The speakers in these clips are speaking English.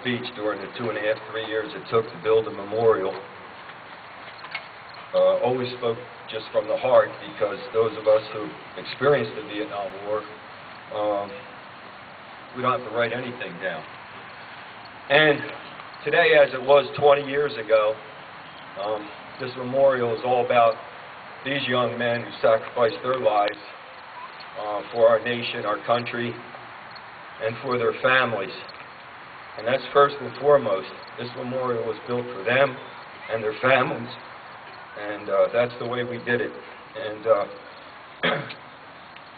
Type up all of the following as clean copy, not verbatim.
speech during the 2.5, 3 years it took to build a memorial. Always spoke just from the heart, because those of us who experienced the Vietnam War, we don't have to write anything down. And today, as it was 20 years ago, this memorial is all about these young men who sacrificed their lives for our nation, our country, and for their families. And that's first and foremost. This memorial was built for them and their families, and that's the way we did it. And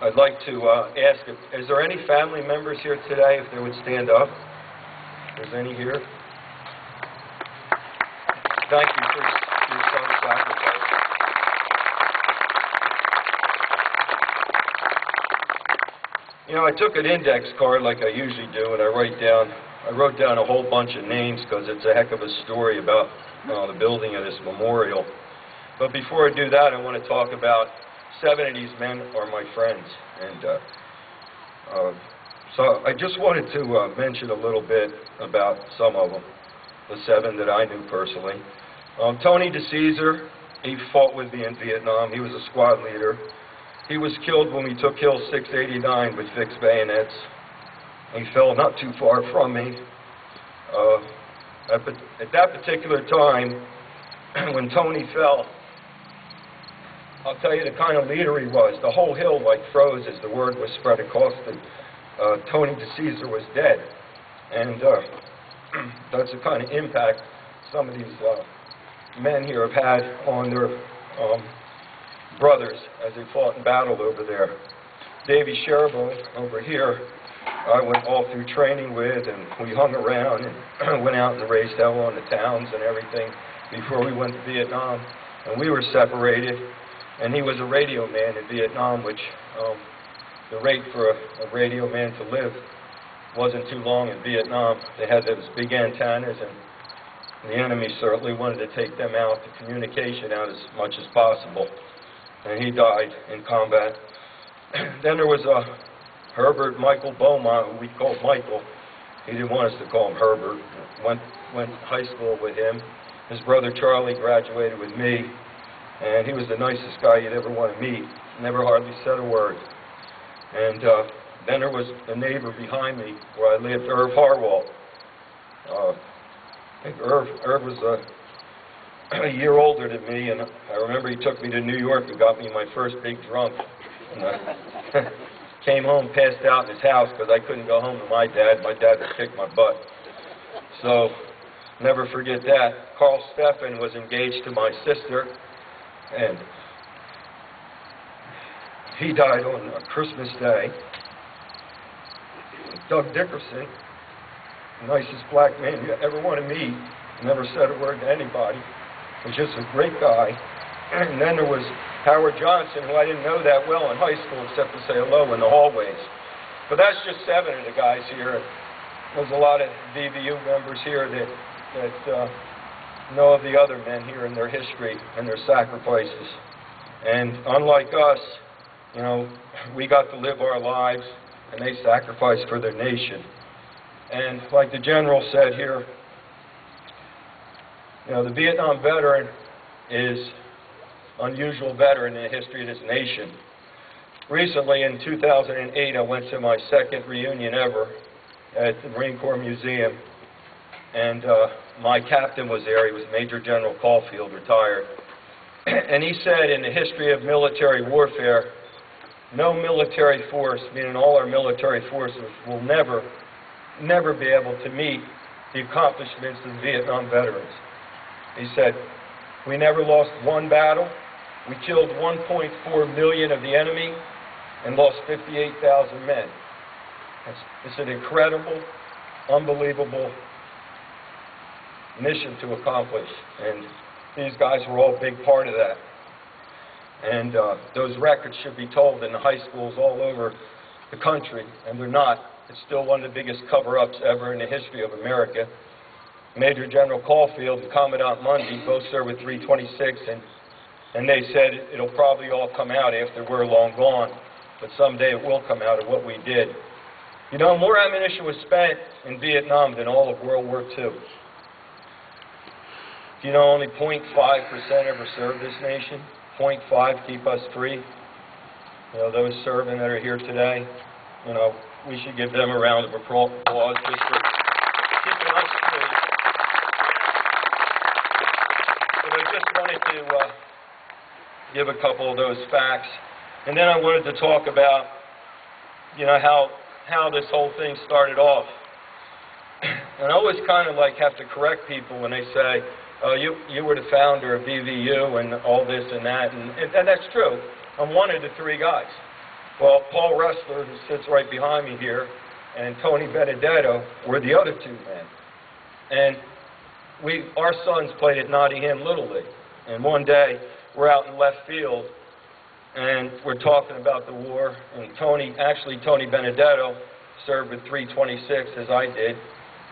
I'd like to ask, is there any family members here today, if they would stand up? If there's any here? Thank you for your son's sacrifice. You know, I took an index card like I usually do, and I wrote down a whole bunch of names, because it's a heck of a story about the building of this memorial. But before I do that, I want to talk about 7 of these men are my friends. And so I just wanted to mention a little bit about some of them, the 7 that I knew personally. Tony DeCesar, he fought with me in Vietnam. He was a squad leader. He was killed when we took Hill 689 with fixed bayonets. He fell not too far from me. At that particular time, when Tony fell, I'll tell you the kind of leader he was. The whole hill like froze as the word was spread across that Tony DeCesar was dead. And that's the kind of impact some of these men here have had on their brothers as they fought in battle over there. Davy Sherbo over here, I went all through training with, and we hung around and went out and raised hell on the towns and everything before we went to Vietnam. And we were separated, and he was a radio man in Vietnam, which the rate for a radio man to live wasn't too long in Vietnam. They had those big antennas, and the enemy certainly wanted to take them out, the communication out as much as possible. And he died in combat. Then there was Herbert Michael Beaumont, who we called Michael. He didn't want us to call him Herbert. Went to high school with him. His brother Charlie graduated with me, and he was the nicest guy you'd ever want to meet. Never hardly said a word. And then there was the neighbor behind me where I lived, Irv Harwell. I think Irv was a year older than me, and I remember he took me to New York and got me my first big drunk. And I came home, passed out in his house because I couldn't go home to my dad. My dad would kick my butt. So, never forget that. Carl Steffen was engaged to my sister, and he died on Christmas Day. Doug Dickerson, the nicest black man you ever want to meet, never said a word to anybody. Was just a great guy. And then there was Howard Johnson, who I didn't know that well in high school except to say hello in the hallways. But that's just 7 of the guys here. There's a lot of VVU members here that know of the other men here and their history and their sacrifices. And unlike us, you know, we got to live our lives, and they sacrificed for their nation. And like the general said here, you know, the Vietnam veteran is unusual veteran in the history of this nation. Recently, in 2008, I went to my 2nd reunion ever at the Marine Corps Museum, and my captain was there. He was Major General Caulfield, retired. And he said, in the history of military warfare, no military force, meaning all our military forces, will never be able to meet the accomplishments of the Vietnam veterans. He said, we never lost one battle. We killed 1.4 million of the enemy and lost 58,000 men. It's an incredible, unbelievable mission to accomplish. And these guys were all a big part of that. And those records should be told in the high schools all over the country, and they're not. It's still one of the biggest cover-ups ever in the history of America. Major General Caulfield and Commandant Mundy both served with 326, and they said it'll probably all come out after we're long gone, but someday it will come out of what we did. You know, more ammunition was spent in Vietnam than all of World War II. You know, only 0.5% ever served this nation. 0.5 keep us free. You know, those serving that are here today, you know, we should give them a round of applause just for keeping us free. But I just wanted to give a couple of those facts. And then I wanted to talk about, you know, how this whole thing started off. And I always kind of like have to correct people when they say, oh, you were the founder of VVU and all this and that, and that's true. I'm one of the three guys. Well, Paul Ressler, who sits right behind me here, and Tony Benedetto were the other two men. And our sons played at Nottingham Little League. And one day, we're out in left field, and we're talking about the war, and Tony Benedetto served with 326, as I did.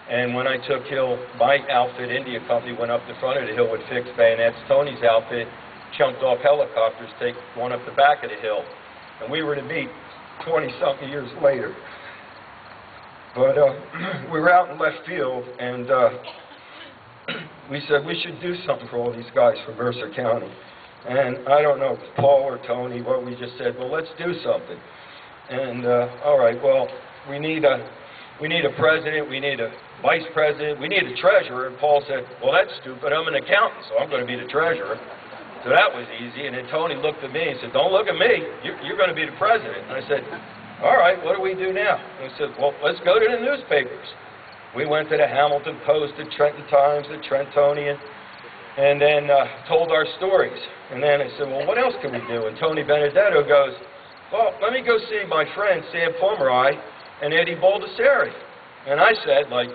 And when I took hill, my outfit, India Company, went up the front of the hill with fixed bayonets. Tony's outfit jumped off helicopters, take one up the back of the hill. And we were to meet 20-something years later. But we were out in left field, and we said we should do something for all these guys from Mercer County. And I don't know if it was Paul or Tony, but we just said, well, let's do something. And all right, well, we need a president, we need a vice president, we need a treasurer. And Paul said, well, that's stupid. I'm an accountant, so I'm going to be the treasurer. So that was easy. And then Tony looked at me and said, don't look at me. You're going to be the president. And I said, all right, what do we do now? And he said, well, let's go to the newspapers. We went to the Hamilton Post, the Trenton Times, the Trentonian, and then told our stories. And then I said, well, what else can we do? And Tony Benedetto goes, well, let me go see my friend Sam Pomeroy and Eddie Baldessari. And I said, like,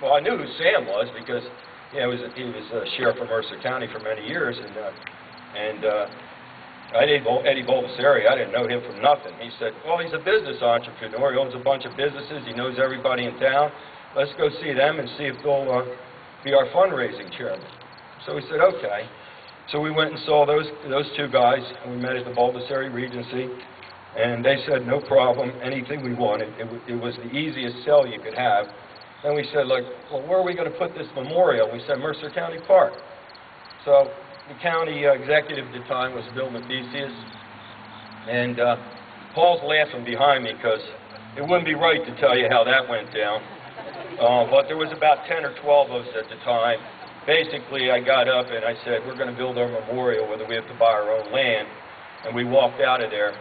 well, I knew who Sam was because, you know, he was a sheriff of Mercer County for many years, and Eddie Baldessari, I didn't know him from nothing. He said, well, he's a business entrepreneur. He owns a bunch of businesses. He knows everybody in town. Let's go see them and see if they'll be our fundraising chairman. So we said, okay. So we went and saw those two guys, and we met at the Baldessari Regency. And they said, no problem, anything we wanted. It was the easiest sell you could have. And we said, like, well, where are we going to put this memorial? We said, Mercer County Park. So the county executive at the time was Bill Mathesius. And Paul's laughing behind me because it wouldn't be right to tell you how that went down. But there was about 10 or 12 of us at the time. Basically, I got up and I said, we're going to build our memorial whether we have to buy our own land. And we walked out of there.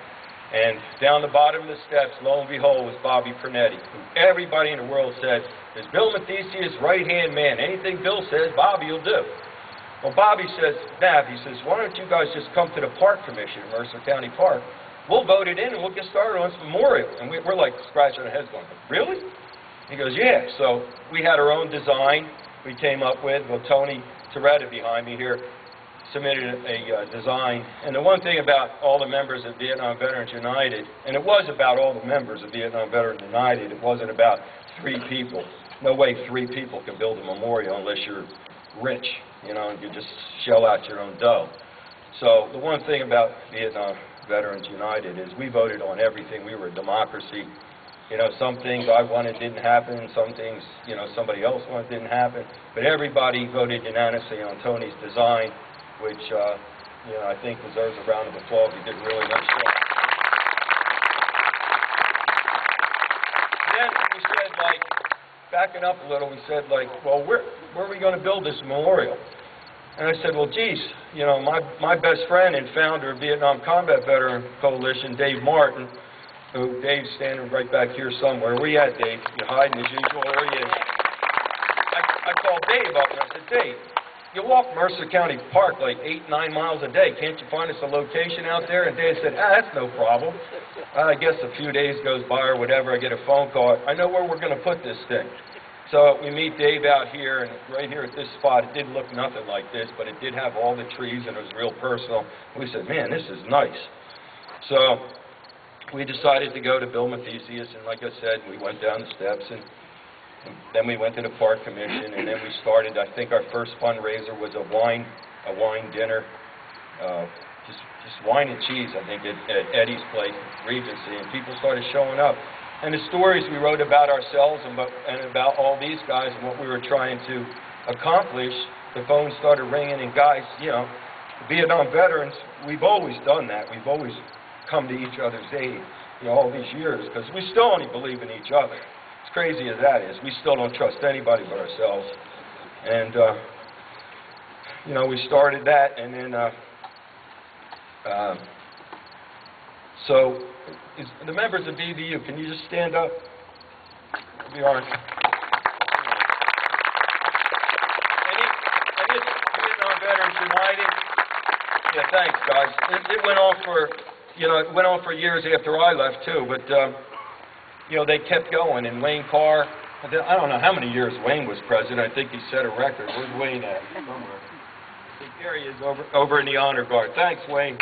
And down the bottom of the steps, lo and behold, was Bobby Pernetti, who everybody in the world said is Bill Mathesius' right-hand man. Anything Bill says, Bobby will do. Well, Bobby says, Nav, he says, why don't you guys just come to the Park Commission, Mercer County Park? We'll vote it in and we'll get started on this memorial. And we're like scratching our heads going, really? He goes, yeah. So we had our own design we came up with. Well, Tony Toretta behind me here submitted a design. And the one thing about all the members of Vietnam Veterans United, and it was about all the members of Vietnam Veterans United, it wasn't about 3 people. No way 3 people can build a memorial unless you're rich, you know, and you just shell out your own dough. So the one thing about Vietnam Veterans United is we voted on everything. We were a democracy. You know, some things I wanted didn't happen, some things, you know, somebody else wanted didn't happen, but everybody voted unanimously on Tony's design, which, you know, I think deserves a round of applause. He did a really nice job. Then we said, like, backing up a little, we said, like, well, where are we going to build this memorial? And I said, well, geez, you know, my best friend and founder of Vietnam Combat Veteran Coalition, Dave Martin, who Dave's standing right back here somewhere. Where you at, Dave? You're hiding as usual. There he is. I called Dave up and I said, Dave, you walk Mercer County Park like 8, 9 miles a day. Can't you find us a location out there? And Dave said, that's no problem. I guess a few days goes by or whatever. I get a phone call. I know where we're going to put this thing. So we meet Dave out here, and right here at this spot, it didn't look nothing like this, but it did have all the trees, and it was real personal. We said, man, this is nice. So we decided to go to Bill Mathesius, and like I said, we went down the steps, and then we went to the Park Commission, and then we started, I think our first fundraiser was a wine dinner, just wine and cheese, I think, at Eddie's place, Regency, and people started showing up. And the stories we wrote about ourselves and about all these guys and what we were trying to accomplish, the phone started ringing, and guys, you know, Vietnam veterans, we've always done that. We've always come to each other's aid, you know, all these years, because we still only believe in each other. As crazy as that is, we still don't trust anybody but ourselves. And, you know, we started that, and then, so, the members of VVU, can you just stand up? We are. And this Vietnam Veterans United, yeah, thanks, guys. It went on for, you know, it went on for years after I left, too, but, you know, they kept going, and Wayne Carr, I don't know how many years Wayne was president. I think he set a record. Where's Wayne at? Somewhere. There he is, over in the honor guard. Thanks, Wayne.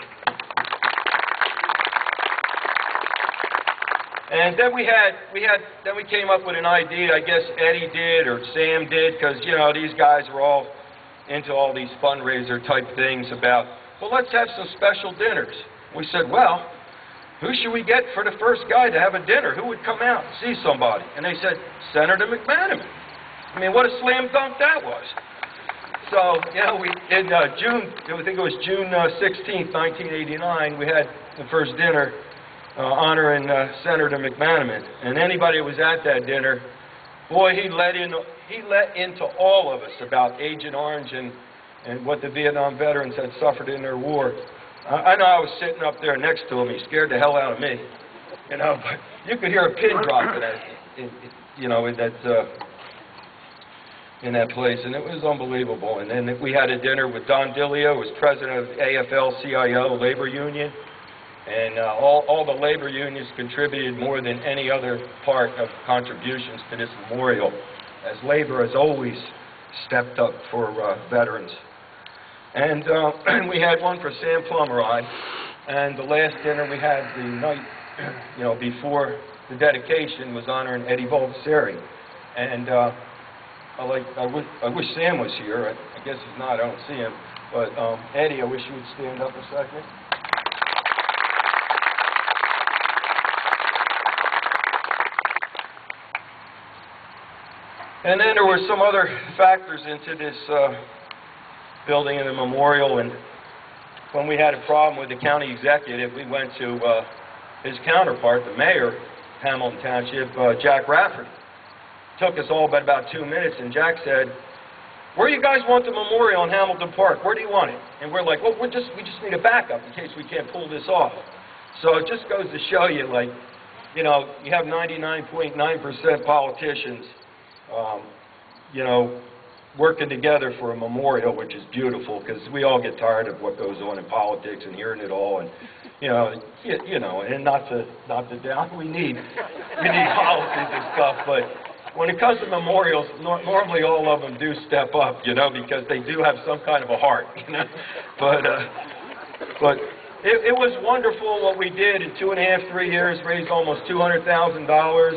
And then we came up with an idea. I guess Eddie did or Sam did, because, you know, these guys were all into all these fundraiser type things about, well, let's have some special dinners. We said, well, who should we get for the first guy to have a dinner? Who would come out and see somebody? And they said, Senator McManaman. I mean, what a slam dunk that was. So, you know, in June, I think it was June 16th, 1989, we had the first dinner honoring Senator McManaman. And anybody who was at that dinner, boy, he let into all of us about Agent Orange and what the Vietnam veterans had suffered in their war. I know I was sitting up there next to him. He scared the hell out of me, you know. But you could hear a pin drop in that, you know, in that place, and it was unbelievable. And then we had a dinner with Don Dillio, who was president of AFL-CIO labor union, and all the labor unions contributed more than any other part of contributions to this memorial, as labor has always stepped up for veterans. And we had one for Sam Plummeride, and the last dinner we had the night, you know, before the dedication was honoring Eddie Baldessari. And I wish Sam was here. I guess he's not. I don't see him. But Eddie, I wish you would stand up a second. And then there were some other factors into this building and the memorial, and when we had a problem with the county executive, we went to his counterpart, the mayor of Hamilton Township, Jack Rafferty. Took us all but about 2 minutes, and Jack said, where do you guys want the memorial in Hamilton Park? Where do you want it? And we're like, well, we just need a backup in case we can't pull this off. So it just goes to show you, like, you know, you have 99.9% politicians, you know, working together for a memorial, which is beautiful, because we all get tired of what goes on in politics and hearing it all, and you know, and not to down. We need policies and stuff, but when it comes to memorials, normally all of them do step up, you know, because they do have some kind of a heart, you know. But it was wonderful what we did in 2.5, 3 years. Raised almost $200,000.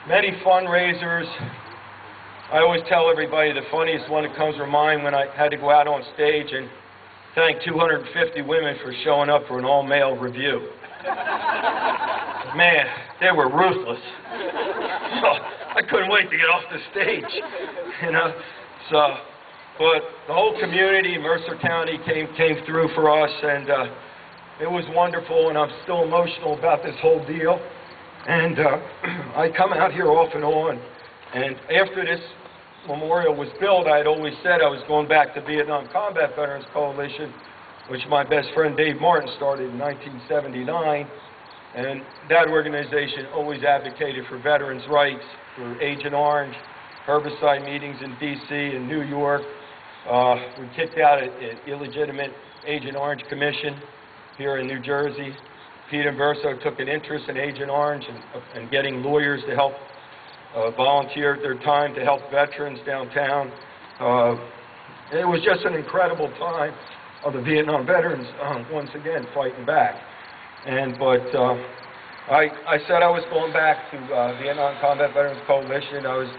Many fundraisers. I always tell everybody the funniest one that comes to mind when I had to go out on stage and thank 250 women for showing up for an all-male review. Man, they were ruthless. So I couldn't wait to get off the stage, you know. So, but the whole community, Mercer County, came through for us, and it was wonderful, and I'm still emotional about this whole deal. And I come out here off and on, and after this memorial was built, I had always said I was going back to Vietnam Combat Veterans Coalition, which my best friend Dave Martin started in 1979, and that organization always advocated for veterans' rights, for Agent Orange, herbicide meetings in D.C. and New York. We kicked out an illegitimate Agent Orange commission here in New Jersey. Pete and Verso took an interest in Agent Orange and getting lawyers to help volunteer their time to help veterans downtown. It was just an incredible time of the Vietnam veterans once again fighting back. But I said I was going back to Vietnam Combat Veterans Coalition. I was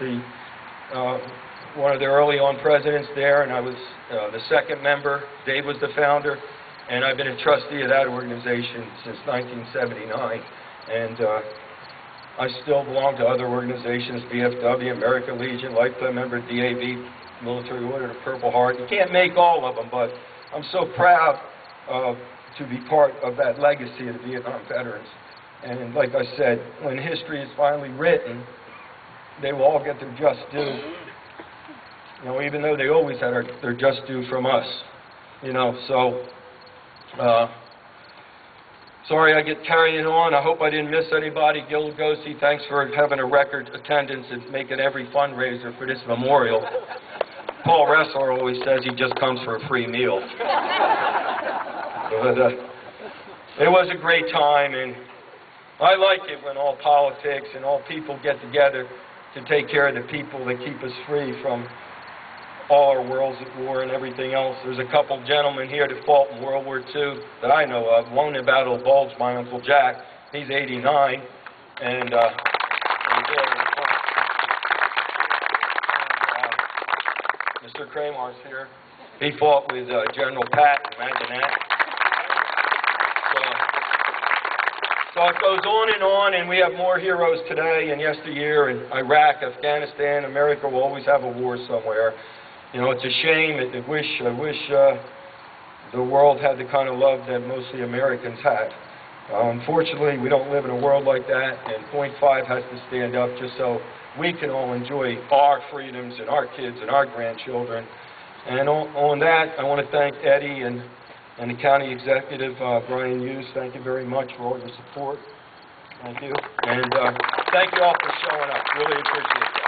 one of the early on presidents there, and I was the second member. Dave was the founder, and I've been a trustee of that organization since 1979. And I still belong to other organizations, VFW, American Legion, lifetime member, DAV, Military Order, the Purple Heart. You can't make all of them, but I'm so proud to be part of that legacy of the Vietnam veterans. And like I said, when history is finally written, they will all get their just due. You know, even though they always had their just due from us. You know, so sorry I get carrying on. I hope I didn't miss anybody. Gil Lugosi, thanks for having a record attendance and making every fundraiser for this memorial. Paul Ressler always says he just comes for a free meal. But it was a great time, and I like it when all politics and all people get together to take care of the people that keep us free from all our worlds at war and everything else. There's a couple gentlemen here that fought in World War II that I know of. One in Battle of Bulge, my Uncle Jack. He's 89, and Mr. Kramer's here. He fought with General Patton. Imagine that. So it goes on, and we have more heroes today and yesteryear in Iraq, Afghanistan. America will always have a war somewhere. You know, it's a shame. I wish the world had the kind of love that mostly Americans had. Unfortunately, we don't live in a world like that, and Point 5 has to stand up just so we can all enjoy our freedoms and our kids and our grandchildren. And on that, I want to thank Eddie and the county executive, Brian Hughes. Thank you very much for all your support. Thank you. And thank you all for showing up. Really appreciate it.